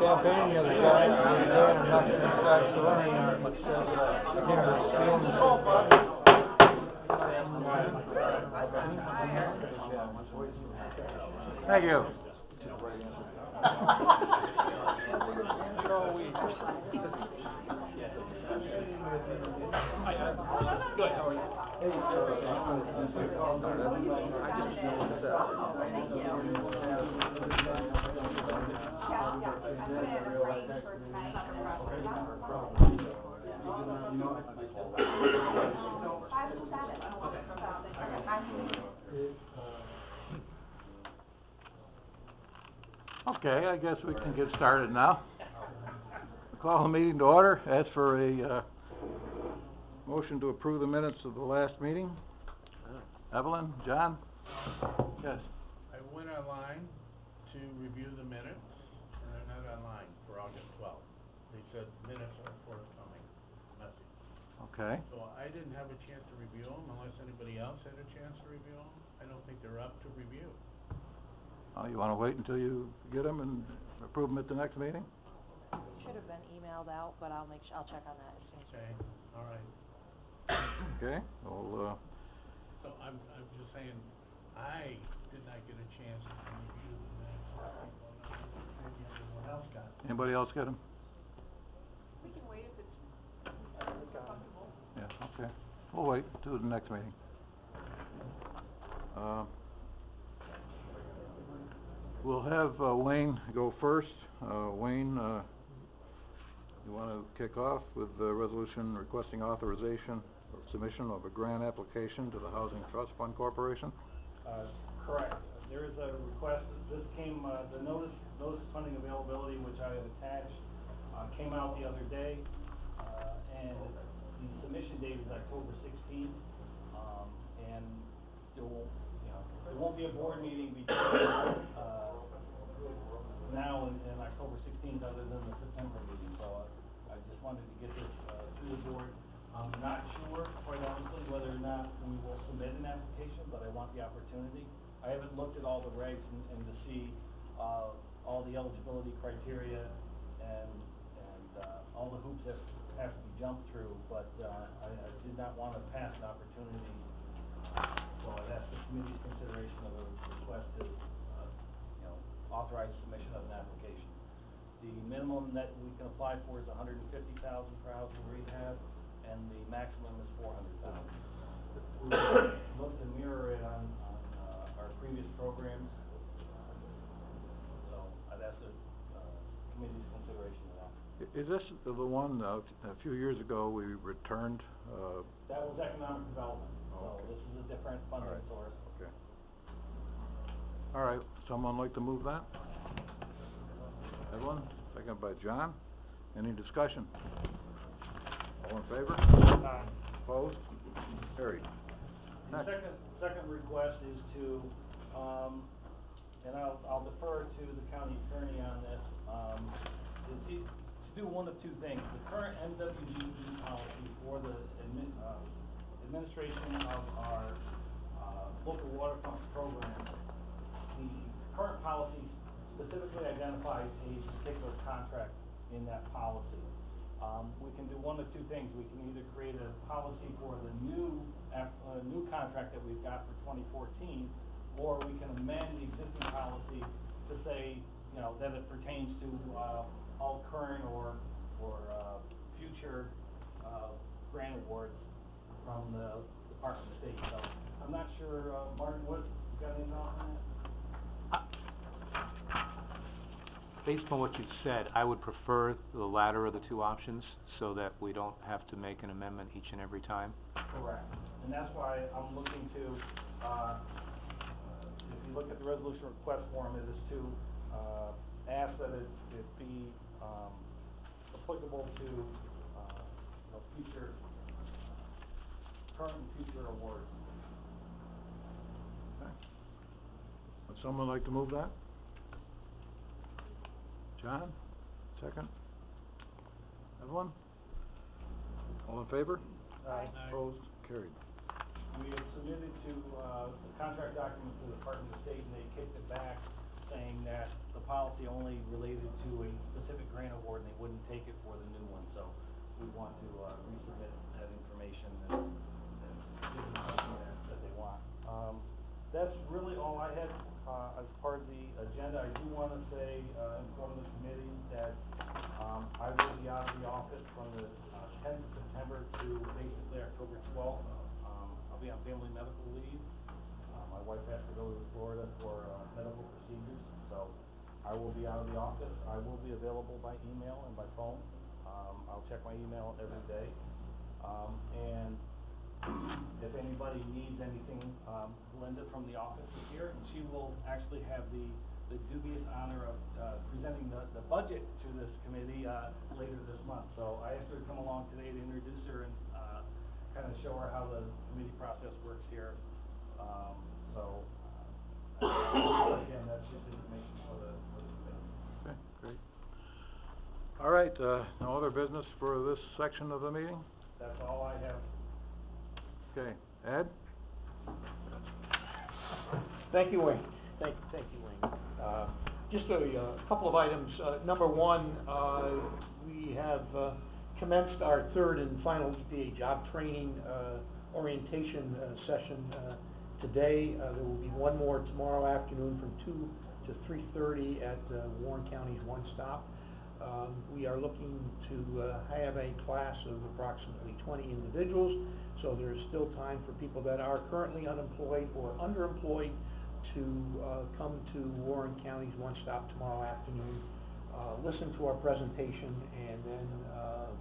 campaign the other day, and nothing starts to running on it, here, Thank you. Good, how are you? Okay, I guess we can get started now. Call the meeting to order. Ask for a motion to approve the minutes of the last meeting. Evelyn, John? Yes. I went online to review the minutes, and they're not online for August 12th. They said minutes are forthcoming, message. Okay. So I didn't have a chance to review them unless anybody else had a chance to review them. I don't think they're up to review. You want to wait until you get them and approve them at the next meeting? Should have been emailed out, but I'll check on that as soon as. Okay, all right. Okay, well, So I'm just saying, I did not get a chance to review the minutes. Maybe everyone else got them. anybody else get them? We can wait if it's comfortable. Yeah, okay. We'll wait till the next meeting. We'll have Wayne go first. Wayne, you want to kick off with the resolution requesting authorization or submission of a grant application to the Housing Trust Fund Corporation? Correct. There is a request. This came, the notice of funding availability, which I have attached, came out the other day, and the submission date is October 16th. And there won't be a board meeting between now and October 16th, other than the September meeting. So I just wanted to get this to the board. I'm not sure, quite honestly, whether or not we will submit an application, but I want the opportunity. I haven't looked at all the regs and to see all the eligibility criteria and all the hoops that have to be jumped through, but I did not want to pass an opportunity. So I'd ask the committee's consideration of a request to authorize submission of an application. The minimum that we can apply for is $150,000 for housing rehab, and the maximum is $400,000. We look to mirror it on our previous programs, so I'd ask the committee's consideration of that. Is this the one, a few years ago, we returned? That was economic development, so Okay. this is a different funding source. Okay. All right, someone like to move that? Evelyn, second by John. Any discussion? All in favor? Opposed? Carried. The second request is to, and I'll defer to the county attorney on this, is to do one of two things. The current NWGE policy for the administration of our local waterfront program, the current policy specifically identifies a particular contract in that policy. We can do one of two things. We can either create a policy for the new contract that we've got for 2014, or we can amend the existing policy to say, that it pertains to all current or future grant awards from the Department of State. So I'm not sure, Martin, you got any thoughts on that? Based on what you've said, I would prefer the latter of the two options, so that we don't have to make an amendment each and every time. Correct. And that's why I'm looking to, if you look at the resolution request form, it is to ask that it be applicable to current and future awards. Okay. Would someone like to move that? John, second. Evelyn? All in favor? Aye. Opposed? Carried. We have submitted to the contract document to the Department of State, and they kicked it back, saying that the policy only related to a specific grant award, and they wouldn't take it for the new one, so we want to, resubmit that information and give them something that they want. That's really all I had, as part of the agenda. I do wanna say, inform the committee that, I will be out of the office from the, 10th of September to basically October 12th. I'll be on family medical leave. My wife has to go to Florida for, medical procedures, so I will be out of the office. I will be available by email and by phone. I'll check my email every day. And if anybody needs anything, Linda from the office is here, and she will actually have the dubious honor of, presenting the budget to this committee, later this month. So I asked her to come along today to introduce her and, kind of show her how the committee process works here. Again, that's just information for the committee. Okay, great. All right, no other business for this section of the meeting? That's all I have. Okay, Ed? Thank you, Wayne. Thank you, Wayne. Just a couple of items. Number one, we have commenced our third and final EPA job training orientation session today. There will be one more tomorrow afternoon from 2 to 3:30 at Warren County's One Stop. We are looking to have a class of approximately 20 individuals, so there's still time for people that are currently unemployed or underemployed to come to Warren County's One Stop tomorrow afternoon, listen to our presentation, and then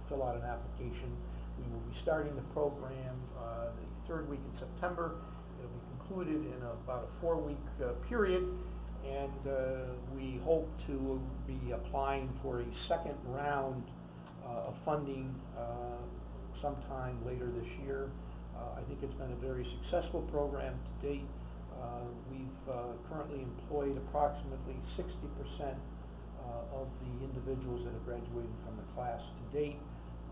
fill out an application. We will be starting the program the third week in September. It'll be concluded in about a 4-week period, and we hope to be applying for a second round of funding sometime later this year. I think it's been a very successful program to date. We've currently employed approximately 60% of the individuals that have graduated from the class to date.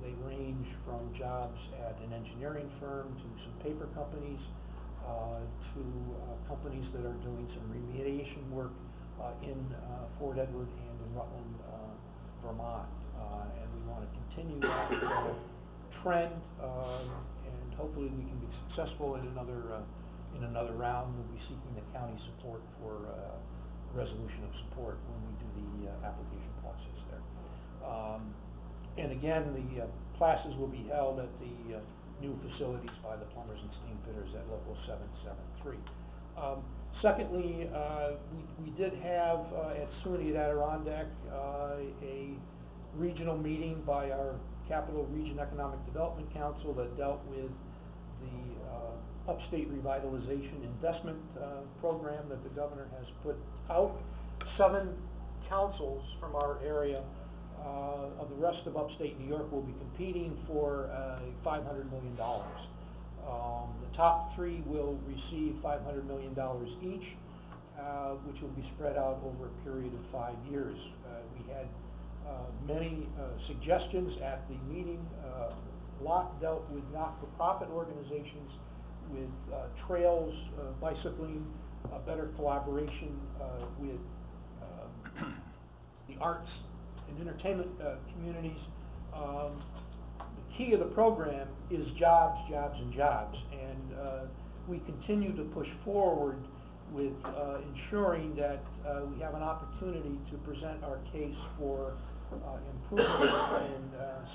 They range from jobs at an engineering firm to some paper companies, to companies that are doing some remediation work in Fort Edward and in Rutland, Vermont. And we want to continue that trend, and hopefully we can be successful in another round. We'll be seeking the county support for resolution of support when we do the application process there. And again, the classes will be held at the new facilities by the plumbers and steam fitters at Local 773. Secondly, we did have at SUNY at Adirondack a regional meeting by our Capital Region Economic Development Council that dealt with the Upstate Revitalization Investment Program that the governor has put out. 7 councils from our area of the rest of upstate New York will be competing for $500 million. The top 3 will receive $500 million each, which will be spread out over a period of 5 years. We had many suggestions at the meeting. A lot dealt with not-for-profit organizations, with trails, bicycling, better collaboration with the arts and entertainment communities. The key of the program is jobs, jobs, and jobs, and we continue to push forward with ensuring that we have an opportunity to present our case for improvement in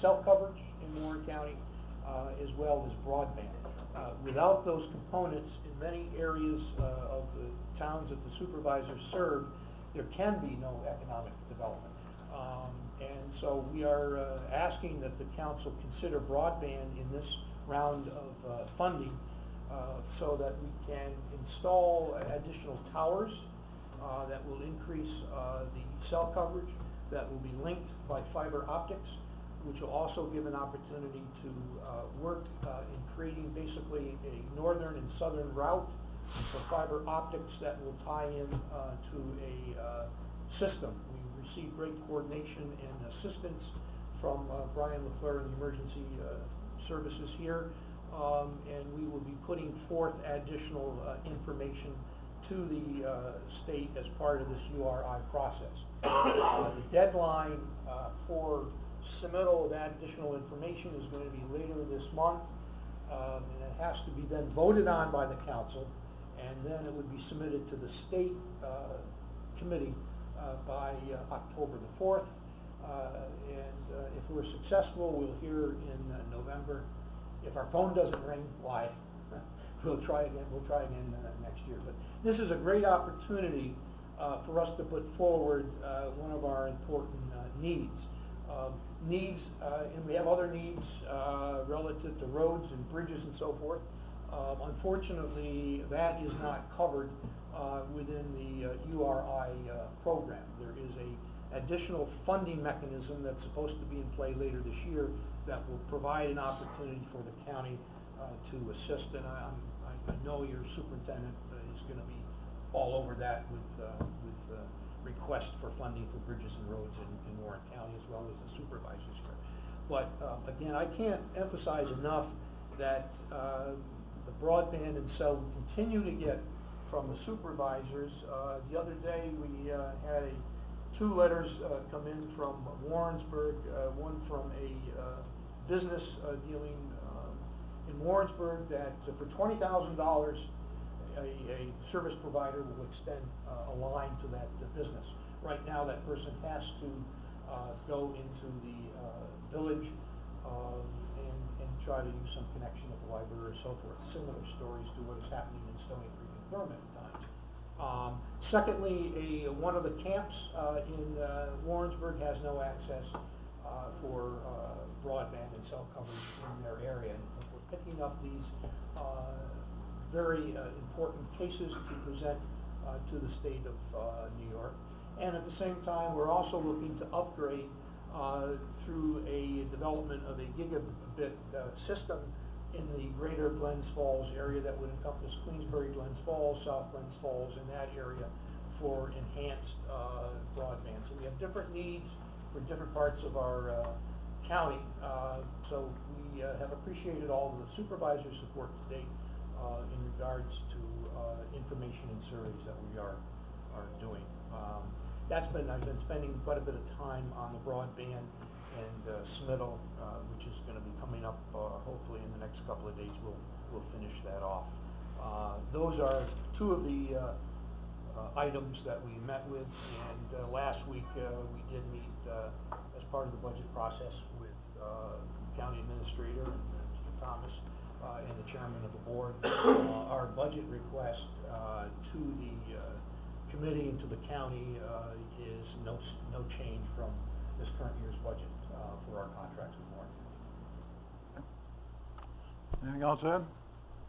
cell coverage in Warren County, as well as broadband. Without those components, in many areas of the towns that the supervisors serve, there can be no economic development. And so we are asking that the council consider broadband in this round of funding, so that we can install additional towers that will increase the cell coverage, that will be linked by fiber optics, which will also give an opportunity to work in creating basically a northern and southern route for fiber optics that will tie in to a system. We received great coordination and assistance from Brian LaFleur and the emergency services here, and we will be putting forth additional information to the state as part of this URI process. The deadline for submittal of that additional information is going to be later this month, and it has to be then voted on by the council, and then it would be submitted to the state committee by October the 4th. If we're successful, we'll hear in November. If our phone doesn't ring, why? We'll try again next year. But this is a great opportunity for us to put forward one of our important needs. And we have other needs relative to roads and bridges and so forth. Unfortunately, that is not covered within the URI program. There is a additional funding mechanism that's supposed to be in play later this year that will provide an opportunity for the county to assist. And I know your superintendent is going to be all over that with requests for funding for bridges and roads in Warren County, as well as the supervisors here. But again, I can't emphasize enough that the broadband and cell we continue to get from the supervisors. The other day we had two letters come in from Warrensburg, one from a business dealing in Warrensburg that for $20,000 a service provider will extend a line to that business. Right now that person has to go into the village and try to use some connection with the library or so forth. Similar stories to what is happening in Stony Creek and Thurman at times. Secondly, one of the camps in Warrensburg has no access for broadband and cell coverage in their area. And we're picking up these very important cases to present to the state of New York. And at the same time, we're also looking to upgrade through a development of a gigabit system in the greater Glens Falls area that would encompass Queensbury, Glens Falls, South Glens Falls, in that area for enhanced broadband. So we have different needs for different parts of our county. So we have appreciated all the supervisor support to date in regards to information and surveys that we are doing. I've been spending quite a bit of time on the broadband and submittal, which is going to be coming up hopefully in the next couple of days. We'll finish that off. Those are two of the items that we met with, and last week we did meet as part of the budget process with county administrator and Mr. Thomas and the chairman of the board. Our budget request to the committee and to the county is no change from this current year's budget for our contracts with Warren County. Anything else, Ed?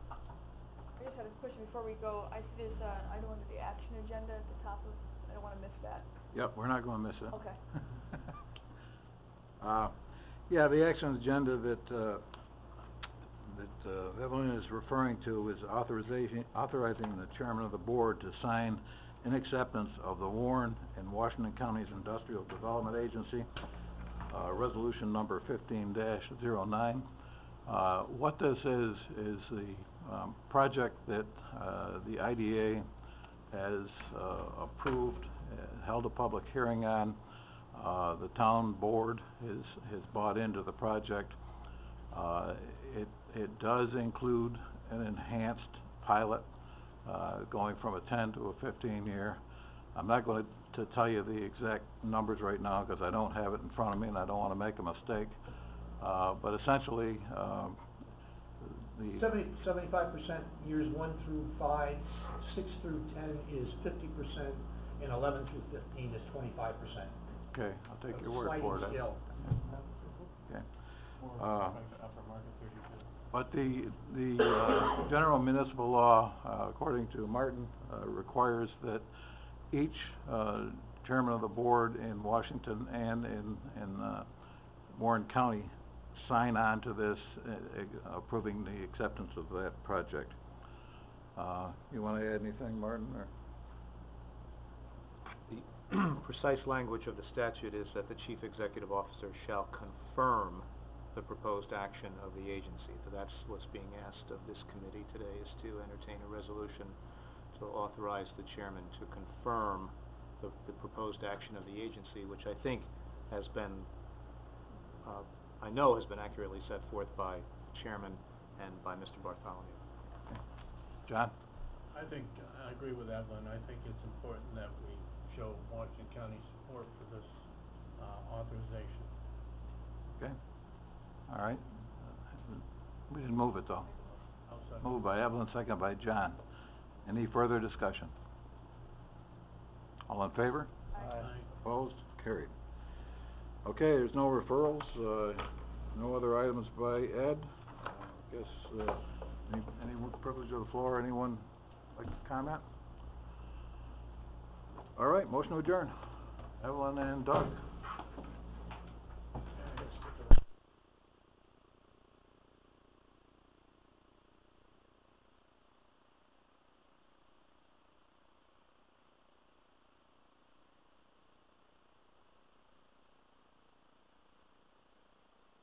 I just had a question before we go. I see this item under the action agenda at the top of, I don't want to miss that. Yep, we're not going to miss it. Okay. Yeah, the action agenda that Evelyn is referring to is authorizing the chairman of the board to sign in acceptance of the Warren and Washington Counties Industrial Development Agency, resolution number 15-09. What this is the project that the IDA has approved, held a public hearing on. The town board has bought into the project. It does include an enhanced pilot going from a 10 to a 15-year. I'm not going to tell you the exact numbers right now because I don't have it in front of me and I don't want to make a mistake. But essentially, the 75% years 1 through 5, 6 through 10 is 50%, and 11 through 15 is 25%. Okay, I'll take your word for it. Sliding scale. Okay. Upper market 32. But the general municipal law, according to Martin, requires that each chairman of the board in Washington and in Warren County sign on to this, approving the acceptance of that project. You want to add anything, Martin? Or? The precise language of the statute is that the chief executive officer shall confirm the proposed action of the agency. So that's what's being asked of this committee today, is to entertain a resolution to authorize the chairman to confirm the proposed action of the agency, which I think has been, I know has been accurately set forth by the chairman and by Mr. Bartholomew. John? I think, I agree with Evelyn. I think it's important that we show Washington County support for this, authorization. Okay. All right. We didn't move it, though. I'll second. Moved by Evelyn, second by John. Any further discussion? All in favor? Aye. Opposed? Carried. Okay, there's no referrals, no other items by Ed. Guess, any privilege of the floor, anyone like to comment? All right, motion to adjourn. Evelyn and Doug.